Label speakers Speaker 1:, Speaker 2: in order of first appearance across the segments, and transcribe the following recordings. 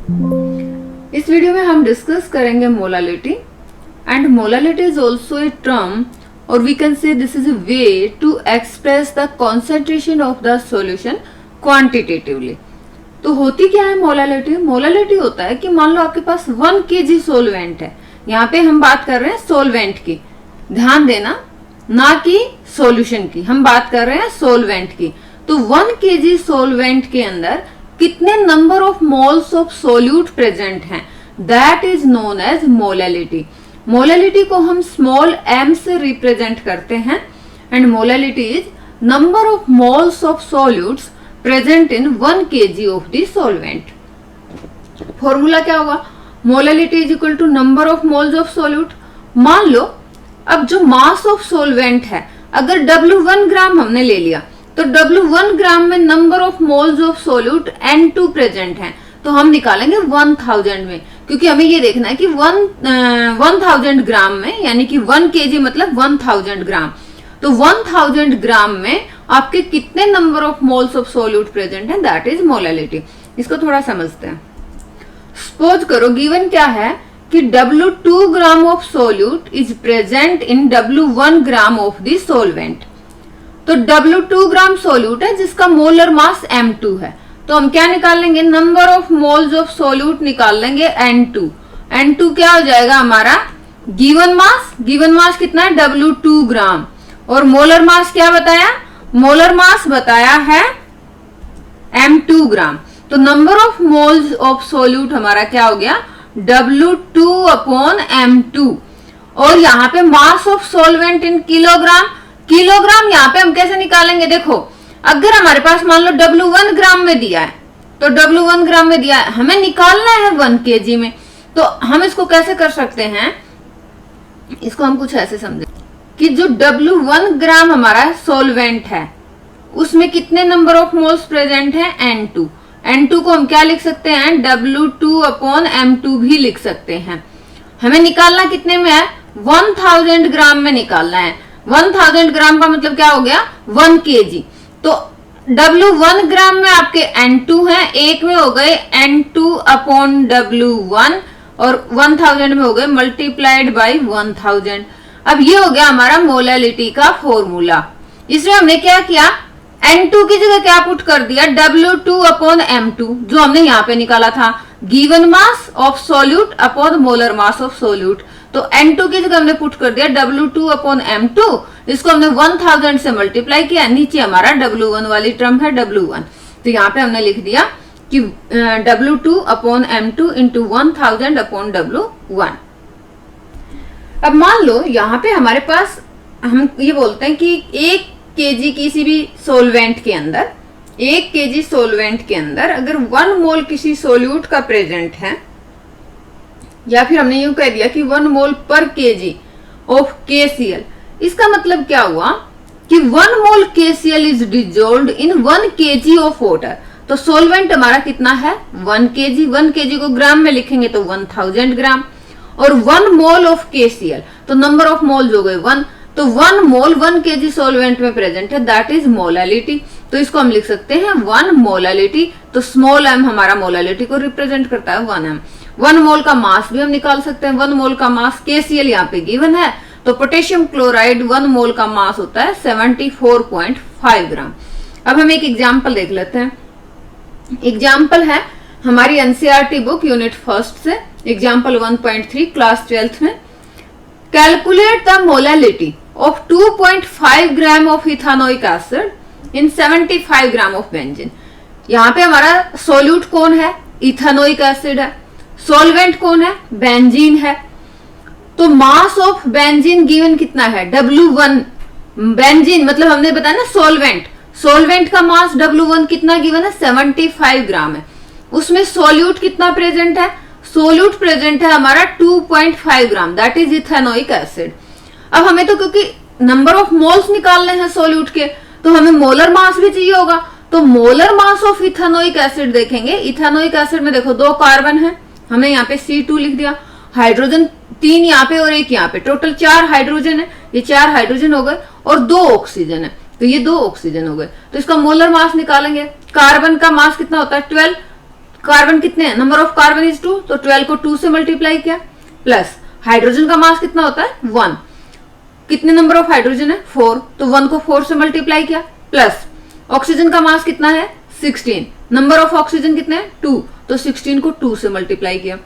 Speaker 1: इस वीडियो में हम डिस्कस करेंगे molality and molality is also a term और we can say this is a way to express the concentration of the solution quantitatively. तो होती क्या है मोलालिटी? मोलालिटी होता है कि मान लो आपके पास 1 kg सोलवेंट है। यहाँ पे हम बात कर रहे हैं सोलवेंट की, ध्यान देना, ना कि सॉल्यूशन की, हम बात कर रहे हैं सोलवेंट की। तो 1 kg सोलवेंट के अंदर कितने number of moles of solute present हैं, that is known as molality. Molality को हम स्मॉल m से रिप्रेजेंट करते हैं and molality is number of moles of solutes present in 1 kg of the solvent. Formula क्या होगा? Molality is equal to number of moles of solute. मान लो अब जो मास ऑफ सोलवेंट है, अगर W1 ग्राम हमने ले लिया तो W1 ग्राम में number of moles of solute N2 present है, तो हम निकालेंगे 1000 में, क्योंकि हमें ये देखना है कि 1000 ग्राम में, यानी कि 1 kg मतलब 1000 ग्राम, तो 1000 ग्राम में आपके कितने number of moles of solute present है, दैट इज मोलालिटी। इसको थोड़ा समझते हैं। सपोज करो गिवन क्या है कि W2 gram of solute is present in W1 gram of the solvent. तो W2 ग्राम सोल्यूट है जिसका मोलर मास M2 है, तो हम क्या निकाल लेंगे? Number of moles of solute निकाल लेंगे N2। N2 क्या हो जाएगा हमारा? गिवन मास कितना है? W2 ग्राम। और मोलर मास क्या बताया? मोलर मास बताया है M2 ग्राम। तो number of moles of solute हमारा क्या हो गया? W2 upon M2। और यहाँ पे mass of solvent in kilogram, kilogram यहाँ पे हम कैसे निकालेंगे? देखो, अगर हमारे पास मान लो W1 ग्राम में दिया है, तो W1 ग्राम में दिया है, हमें निकालना है 1 kg में, तो हम इसको कैसे कर सकते हैं? इसको हम कुछ ऐसे समझे कि जो W1 ग्राम हमारा सोलवेंट है उसमें कितने नंबर ऑफ मोल्स प्रेजेंट है? N2। N2 को हम क्या लिख सकते हैं? W2 अपॉन M2 भी लिख सकते हैं। हमें निकालना कितने में है? 1000 ग्राम में निकालना है। 1000 ग्राम का मतलब क्या हो गया? 1 kg। तो W1 ग्राम में आपके N2 हैं, एक में हो गए N2 अपॉन W1 और 1000 में हो गए मल्टीप्लाइड बाई 1000। अब ये हो गया हमारा मोलालिटी का फॉर्मूला। इसमें हमने क्या किया? N2 की जगह क्या पुट कर दिया? W2 अपॉन M2, जो हमने यहाँ पे निकाला था, given mass of solute upon molar mass of solute. तो N2 की जगह हमने पुट कर दिया W2 अपॉन M2, इसको हमने 1000 से मल्टीप्लाई किया, नीचे हमारा W1 वाली टर्म है W1, तो यहाँ पे हमने लिख दिया कि W2 upon M2 into 1000 upon W1। अब मान लो यहाँ पे हमारे पास, हम ये बोलते हैं कि 1 kg किसी भी सोलवेंट के अंदर, 1 kg सोलवेंट के अंदर अगर 1 मोल किसी सोल्यूट का प्रेजेंट है, या फिर हमने यूं कह दिया कि 1 मोल पर kg ऑफ KCl, इसका मतलब क्या हुआ कि 1 मोल KCl is dissolved in 1 kg of water. तो सोलवेंट हमारा कितना है? 1 kg। 1 kg को ग्राम में लिखेंगे तो 1000 ग्राम, और 1 मोल ऑफ KCl, तो नंबर ऑफ मोल्स हो गए 1, तो 1 मोल 1 kg सोलवेंट में प्रेजेंट है, दैट इज मोलालिटी। तो इसको हम लिख सकते हैं 1 मोलालिटी। तो स्मॉल m हमारा मोलालिटी को रिप्रेजेंट करता है 1m। 1 मोल का मास भी हम निकाल सकते हैं। 1 मोल का मास KCl यहाँ पे गिवन है, तो पोटेशियम क्लोराइड 1 मोल का मास होता है 74.5 ग्राम। अब हम एक एग्जाम्पल देख लेते हैं। एग्जाम्पल है हमारी NCERT बुक यूनिट फर्स्ट से, एग्जाम्पल 1.3 क्लास 12th में। Calculate the molality of 2.5 gram of ethanoic acid in 75 gram of benzene. यहाँ पे हमारा सोल्यूट कौन है? इथानोइक एसिड है। सोलवेंट कौन है? बेंजीन है। तो मास ऑफ बेंजीन गिवन कितना है? W1। बेंजीन मतलब हमने बताया ना सोलवेंट, सोलवेंट का मास W1 कितना गिवन है? 75 ग्राम है। उसमें सोल्यूट कितना प्रेजेंट है? सोल्यूट प्रेजेंट है हमारा 2.5 ग्राम, दैट इज इथेनोइक एसिड। अब हमें तो क्योंकि नंबर ऑफ मोल्स निकालने हैं सोल्यूट के, तो हमें मोलर मास भी चाहिए होगा। तो molar mass of ethanoic acid देखेंगे। इथेनोइक एसिड में देखो 2 कार्बन है, हमने यहाँ पे C2 लिख दिया, हाइड्रोजन 3 यहाँ पे और 1 यहाँ पे, टोटल 4 हाइड्रोजन है। ये 4 हाइड्रोजन हो गए और 2 ऑक्सीजन है, तो ये 2 ऑक्सीजन हो गए। तो इसका मोलर मास निकालेंगे। कार्बन का मास कितना होता है? 12, कार्बन कितने हैं, नंबर ऑफ कार्बन इज 2, तो 12 को 2 से मल्टीप्लाई किया, प्लस हाइड्रोजन का मास कितना होता है 1, कितने नंबर ऑफ हाइड्रोजन है 4, तो 1 को 4 से मल्टीप्लाई किया, प्लस ऑक्सीजन का मास कितना है 16, नंबर ऑफ ऑक्सीजन कितने हैं 2, तो 16 को 2 से मल्टीप्लाई किया।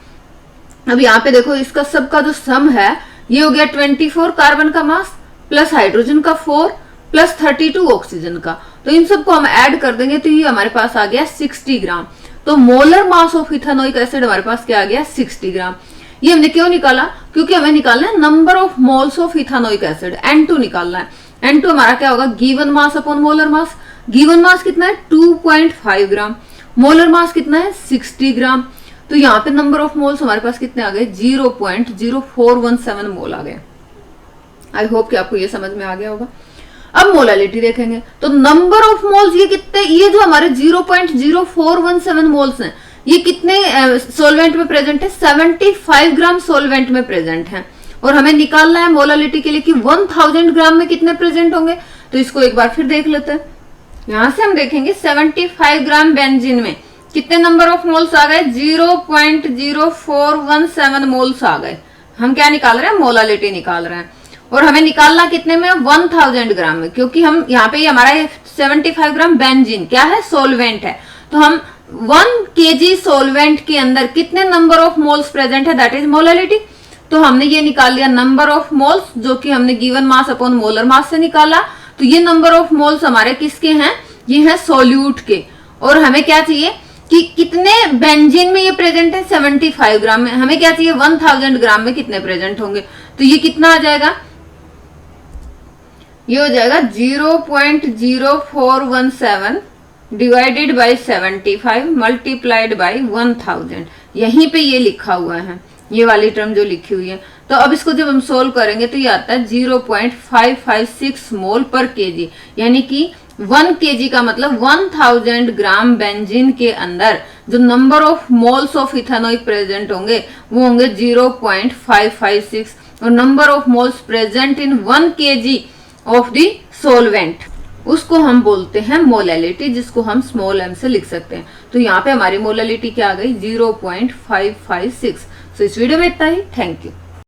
Speaker 1: अब यहाँ पे देखो इसका सबका जो सम है ये हो गया 24 कार्बन का मास प्लस हाइड्रोजन का 4 प्लस 32 ऑक्सीजन का, तो इन सबको हम ऐड कर देंगे तो ये हमारे पास आ गया 60 ग्राम। तो molar mass of ethanoic acid हमारे पास क्या आ गया 60 ग्राम। ये हमने क्यों निकाला, क्योंकि हमें निकालना है number of moles of ethanoic acid, N2 निकालना है। N2 हमारा क्या होगा, given mass upon molar mass. Given mass कितना है 2.5 ग्राम, मोलर मास कितना है 60 ग्राम। तो यहाँ पे नंबर ऑफ मोल्स हमारे पास कितने आ गए 0.0417 मोल आ गए। आई होप कि आपको ये समझ में आ गया होगा। अब मोलालिटी देखेंगे तो नंबर ऑफ मोल्स ये कितने, ये जो हमारे 0.0417 मोल्स हैं ये कितने सोलवेंट में प्रेजेंट है, 75 ग्राम सोलवेंट में प्रेजेंट है। और हमें निकालना है मोलालिटी के लिए कि 1000 ग्राम में कितने प्रेजेंट होंगे। तो इसको एक बार फिर देख लेते हैं। यहां से हम देखेंगे 75 ग्राम बेंजीन में कितने नंबर ऑफ मोल्स आ गए 0.0417 मोल्स आ गए। हम क्या निकाल रहे हैं, मोलालिटी निकाल रहे हैं। और हमें निकालना कितने में 1000 ग्राम में, क्योंकि हम यहाँ पे हमारा 75 ग्राम बेंजीन क्या है सोलवेंट है, तो हम 1 kg सोलवेंट के अंदर कितने नंबर ऑफ मोल्स प्रेजेंट है, दैट इज मोलालिटी। तो हमने ये निकाल लिया नंबर ऑफ मोल्स, जो कि हमने given mass upon molar mass से निकाला। तो ये नंबर ऑफ मोल्स हमारे किसके हैं, ये है सोल्यूट के। और हमें क्या चाहिए कि कितने बेंजीन में ये प्रेजेंट है 75 ग्राम में, हमें क्या चाहिए 1000 ग्राम में कितने प्रेजेंट होंगे। तो ये कितना आ जाएगा, ये हो जाएगा 0.0417 डिवाइडेड बाई 75 मल्टीप्लाइड बाई 1000। यहीं पे ये लिखा हुआ है, ये वाली टर्म जो लिखी हुई है। तो अब इसको जब हम सोल्व करेंगे तो ये आता है 0.556 मोल पर केजी, यानी कि 1 kg का मतलब 1000 ग्राम बेंजीन के अंदर जो number of moles of ethanoic present होंगे वो होंगे 0.556, और number of moles present in 1 kg of the solvent उसको हम बोलते हैं मोलालिटी, जिसको हम स्मॉल m से लिख सकते हैं। तो यहाँ पे हमारी मोलालिटी क्या आ गई 0.556। तो इस वीडियो में इतना ही। Thank you.